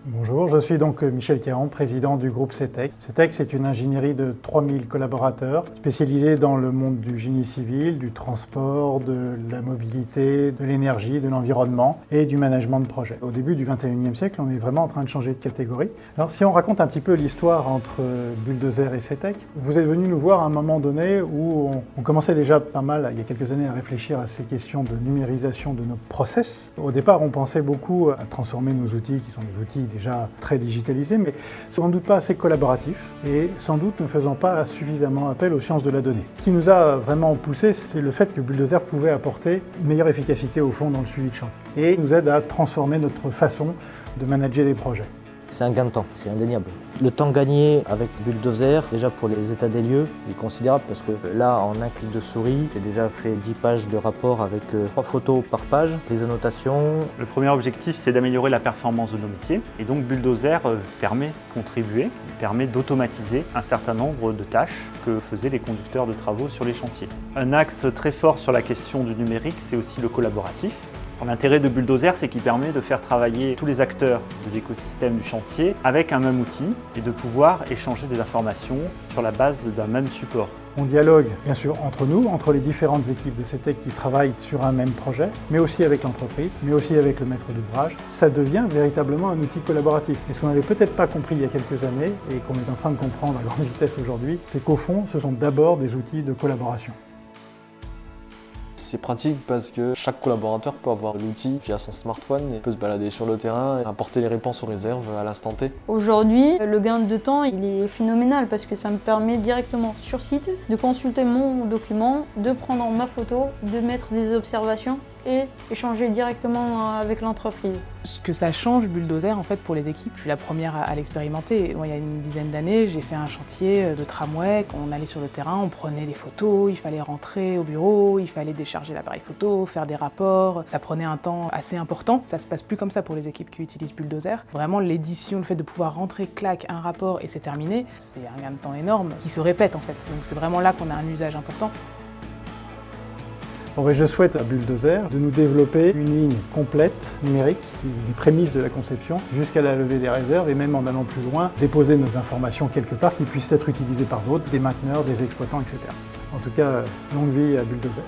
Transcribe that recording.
Bonjour, je suis donc Michel Caron, président du groupe CETEC. CETEC, c'est une ingénierie de 3000 collaborateurs spécialisés dans le monde du génie civil, du transport, de la mobilité, de l'énergie, de l'environnement et du management de projet. Au début du 21e siècle, on est vraiment en train de changer de catégorie. Alors si on raconte un petit peu l'histoire entre Bulldozer et CETEC, vous êtes venu nous voir à un moment donné où on commençait déjà pas mal, il y a quelques années, à réfléchir à ces questions de numérisation de nos process. Au départ, on pensait beaucoup à transformer nos outils, qui sont des outils déjà très digitalisés, mais sans doute pas assez collaboratifs et sans doute ne faisant pas suffisamment appel aux sciences de la donnée. Ce qui nous a vraiment poussé, c'est le fait que Bulldozer pouvait apporter une meilleure efficacité au fond dans le suivi de chantier et nous aide à transformer notre façon de manager des projets. C'est un gain de temps, c'est indéniable. Le temps gagné avec Bulldozer, déjà pour les états des lieux, est considérable parce que là, en un clic de souris, j'ai déjà fait 10 pages de rapport avec 3 photos par page, des annotations. Le premier objectif, c'est d'améliorer la performance de nos métiers. Et donc Bulldozer permet de contribuer, permet d'automatiser un certain nombre de tâches que faisaient les conducteurs de travaux sur les chantiers. Un axe très fort sur la question du numérique, c'est aussi le collaboratif. L'intérêt de Bulldozer, c'est qu'il permet de faire travailler tous les acteurs de l'écosystème du chantier avec un même outil et de pouvoir échanger des informations sur la base d'un même support. On dialogue bien sûr entre nous, entre les différentes équipes de CETEC qui travaillent sur un même projet, mais aussi avec l'entreprise, mais aussi avec le maître d'ouvrage. Ça devient véritablement un outil collaboratif. Et ce qu'on n'avait peut-être pas compris il y a quelques années et qu'on est en train de comprendre à grande vitesse aujourd'hui, c'est qu'au fond, ce sont d'abord des outils de collaboration. C'est pratique parce que chaque collaborateur peut avoir l'outil via son smartphone et peut se balader sur le terrain et apporter les réponses aux réserves à l'instant T. Aujourd'hui, le gain de temps il est phénoménal parce que ça me permet directement sur site de consulter mon document, de prendre ma photo, de mettre des observations et échanger directement avec l'entreprise. Ce que ça change Bulldozer en fait pour les équipes, je suis la première à l'expérimenter. Il y a une dizaine d'années, j'ai fait un chantier de tramway, on allait sur le terrain, on prenait des photos, il fallait rentrer au bureau, il fallait décharger l'appareil photo, faire des rapports. Ça prenait un temps assez important. Ça se passe plus comme ça pour les équipes qui utilisent Bulldozer. Vraiment l'édition, le fait de pouvoir rentrer, clac, un rapport et c'est terminé, c'est un gain de temps énorme qui se répète en fait. Donc c'est vraiment là qu'on a un usage important. Je souhaite à Bulldozer de nous développer une ligne complète, numérique, des prémices de la conception, jusqu'à la levée des réserves et même en allant plus loin, déposer nos informations quelque part qui puissent être utilisées par d'autres, des mainteneurs, des exploitants, etc. En tout cas, longue vie à Bulldozer.